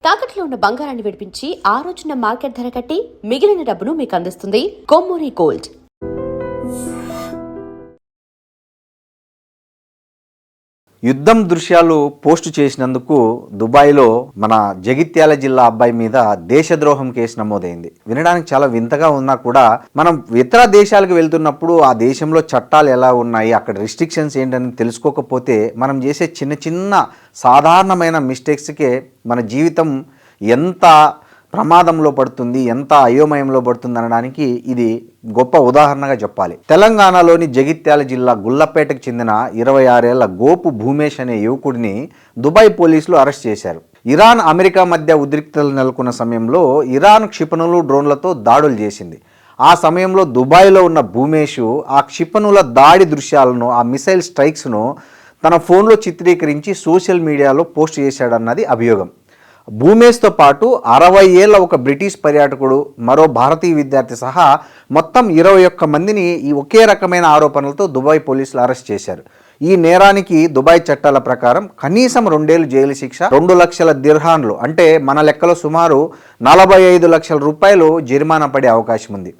తాకట్లో ఉన్న బంగారాన్ని విడిపించి ఆ రోజున మార్కెట్ ధర కట్టి మిగిలిన డబ్బును మీకు అందిస్తుంది కొమ్మూరి గోల్డ్. యుద్ధం దృశ్యాలు పోస్టు చేసినందుకు దుబాయ్లో మన జగిత్యాల జిల్లా అబ్బాయి మీద దేశద్రోహం కేసు నమోదైంది. వినడానికి చాలా వింతగా ఉన్నా కూడా మనం ఇతర దేశాలకు వెళ్తున్నప్పుడు ఆ దేశంలో చట్టాలు ఎలా ఉన్నాయి, అక్కడ రిస్ట్రిక్షన్స్ ఏంటని తెలుసుకోకపోతే మనం చేసే చిన్న చిన్న సాధారణమైన మిస్టేక్స్కే మన జీవితం ఎంత ప్రమాదంలో పడుతుంది, ఎంత అయోమయంలో పడుతుంది అనడానికి ఇది గొప్ప ఉదాహరణగా చెప్పాలి. తెలంగాణలోని జగిత్యాల జిల్లా గుల్లపేటకు చెందిన 26 ఏళ్ల గోపు భూమేష్ అనే యువకుడిని దుబాయ్ పోలీసులు అరెస్ట్ చేశారు. ఇరాన్ అమెరికా మధ్య ఉద్రిక్తతలు నెలకొన్న సమయంలో ఇరాన్ క్షిపణులు డ్రోన్లతో దాడులు చేసింది. ఆ సమయంలో దుబాయ్లో ఉన్న భూమేష్ ఆ క్షిపణుల దాడి దృశ్యాలను, ఆ మిసైల్ స్ట్రైక్స్ను తన ఫోన్లో చిత్రీకరించి సోషల్ మీడియాలో పోస్ట్ చేశాడన్నది అభియోగం. భూమేష్తో పాటు 60 ఏళ్ల ఒక బ్రిటిష్ పర్యాటకుడు, మరో భారతీయ విద్యార్థి సహా మొత్తం 21 మందిని ఈ ఒకే రకమైన ఆరోపణలతో దుబాయ్ పోలీసులు అరెస్ట్ చేశారు. ఈ నేరానికి దుబాయ్ చట్టాల ప్రకారం కనీసం 2 ఏళ్లు జైలు శిక్ష, 2 లక్షల దిర్హాన్లు అంటే మన లెక్కలో సుమారు 45 లక్షల రూపాయలు జరిమానా పడే అవకాశం ఉంది.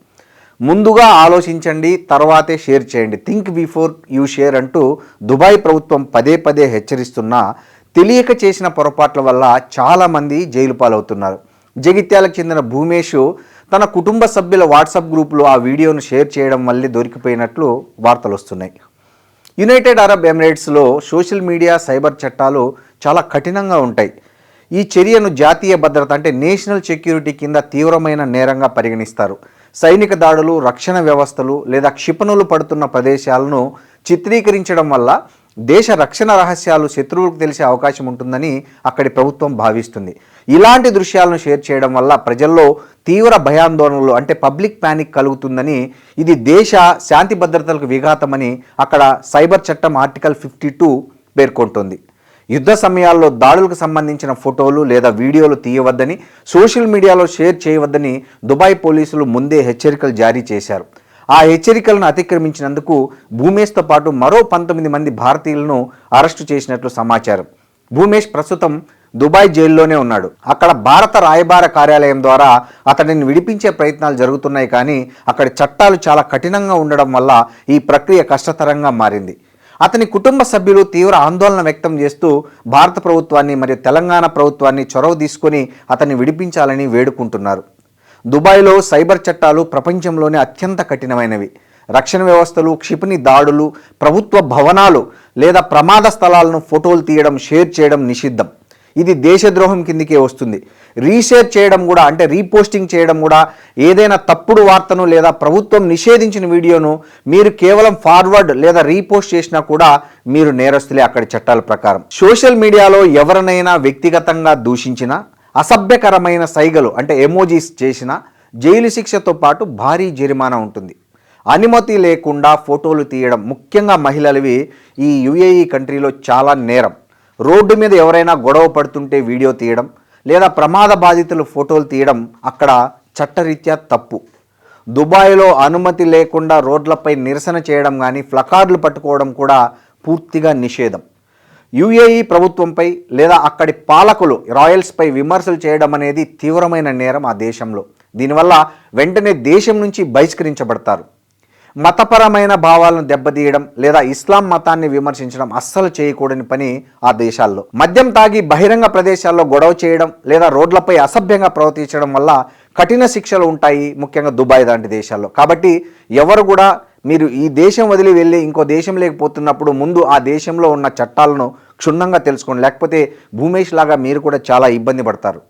ముందుగా ఆలోచించండి, తర్వాతే షేర్ చేయండి, థింక్ బిఫోర్ యూ షేర్ అంటూ దుబాయ్ ప్రభుత్వం పదే పదే హెచ్చరిస్తున్నా తెలియక చేసిన పొరపాట్ల వల్ల చాలామంది జైలు పాలవుతున్నారు. జగిత్యాలకు చెందిన భూమేష్ తన కుటుంబ సభ్యుల వాట్సాప్ గ్రూపులో ఆ వీడియోను షేర్ చేయడం వల్లే దొరికిపోయినట్లు వార్తలు వస్తున్నాయి. యునైటెడ్ అరబ్ ఎమిరేట్స్లో సోషల్ మీడియా సైబర్ చట్టాలు చాలా కఠినంగా ఉంటాయి. ఈ చర్యను జాతీయ భద్రత అంటే నేషనల్ సెక్యూరిటీ కింద తీవ్రమైన నేరంగా పరిగణిస్తారు. సైనిక దాడులు, రక్షణ వ్యవస్థలు లేదా క్షిపణులు పడుతున్న ప్రదేశాలను చిత్రీకరించడం వల్ల దేశ రక్షణ రహస్యాలు శత్రువులకు తెలిసే అవకాశం ఉంటుందని అక్కడి ప్రభుత్వం భావిస్తుంది. ఇలాంటి దృశ్యాలను షేర్ చేయడం వల్ల ప్రజల్లో తీవ్ర భయాందోళనలు అంటే పబ్లిక్ ప్యానిక్ కలుగుతుందని, ఇది దేశ శాంతి భద్రతలకు విఘాతమని అక్కడ సైబర్ చట్టం ఆర్టికల్ 52 పేర్కొంటుంది. యుద్ధ సమయాల్లో దాడులకు సంబంధించిన ఫోటోలు లేదా వీడియోలు తీయవద్దని, సోషల్ మీడియాలో షేర్ చేయవద్దని దుబాయ్ పోలీసులు ముందే హెచ్చరికలు జారీ చేశారు. ఆ హెచ్చరికలను అతిక్రమించినందుకు భూమేష్తో పాటు మరో 19 మంది భారతీయులను అరెస్టు చేసినట్లు సమాచారం. భూమేష్ ప్రస్తుతం దుబాయ్ జైల్లోనే ఉన్నాడు. అక్కడ భారత రాయబార కార్యాలయం ద్వారా అతడిని విడిపించే ప్రయత్నాలు జరుగుతున్నాయి, కానీ అక్కడి చట్టాలు చాలా కఠినంగా ఉండడం వల్ల ఈ ప్రక్రియ కష్టతరంగా మారింది. అతని కుటుంబ సభ్యులు తీవ్ర ఆందోళన వ్యక్తం చేస్తూ భారత ప్రభుత్వాన్ని మరియు తెలంగాణ ప్రభుత్వాన్ని చొరవ తీసుకొని అతన్ని విడిపించాలని వేడుకుంటున్నారు. దుబాయ్లో సైబర్ చట్టాలు ప్రపంచంలోనే అత్యంత కఠినమైనవి. రక్షణ వ్యవస్థలు, క్షిపణి దాడులు, ప్రభుత్వ భవనాలు లేదా ప్రమాద స్థలాలను ఫోటోలు తీయడం, షేర్ చేయడం నిషిద్ధం. ఇది దేశద్రోహం కిందికే వస్తుంది. రీషేర్ చేయడం కూడా అంటే రీపోస్టింగ్ చేయడం కూడా, ఏదైనా తప్పుడు వార్తను లేదా ప్రభుత్వం నిషేధించిన వీడియోను మీరు కేవలం ఫార్వర్డ్ లేదా రీపోస్ట్ చేసినా కూడా మీరు నేరస్తులే అక్కడి చట్టాల ప్రకారం. సోషల్ మీడియాలో ఎవరినైనా వ్యక్తిగతంగా దూషించినా, అసభ్యకరమైన సైగలు అంటే ఎమోజీస్ చేసిన జైలు శిక్షతో పాటు భారీ జరిమానా ఉంటుంది. అనుమతి లేకుండా ఫోటోలు తీయడం, ముఖ్యంగా మహిళలవి ఈ యుఏఈ కంట్రీలో చాలా నేరం. రోడ్డు మీద ఎవరైనా గొడవ పడుతుంటే వీడియో తీయడం లేదా ప్రమాద బాధితులు ఫోటోలు తీయడం అక్కడ చట్టరీత్యా తప్పు. దుబాయ్లో అనుమతి లేకుండా రోడ్లపై నిరసన చేయడం కానీ ప్లకార్డులు పట్టుకోవడం కూడా పూర్తిగా నిషేధం. యుఏఈ ప్రభుత్వంపై లేదా అక్కడి పాలకులు రాయల్స్పై విమర్శలు చేయడం అనేది తీవ్రమైన నేరం ఆ దేశంలో. దీనివల్ల వెంటనే దేశం నుంచి బహిష్కరించబడతారు. మతపరమైన భావాలను దెబ్బతీయడం లేదా ఇస్లాం మతాన్ని విమర్శించడం అస్సలు చేయకూడని పని ఆ దేశాల్లో. మద్యం తాగి బహిరంగ ప్రదేశాల్లో గొడవ చేయడం లేదా రోడ్లపై అసభ్యంగా ప్రవర్తించడం వల్ల కఠిన శిక్షలు ఉంటాయి, ముఖ్యంగా దుబాయ్ లాంటి దేశాల్లో. కాబట్టి ఎవరు కూడా మీరు ఈ దేశం వదిలి వెళ్ళి ఇంకో దేశం లేకపోతున్నప్పుడు ముందు ఆ దేశంలో ఉన్న చట్టాలను క్షుణ్ణంగా తెలుసుకోండి, లేకపోతే భూమేష్ లాగా మీరు కూడా చాలా ఇబ్బంది పడతారు.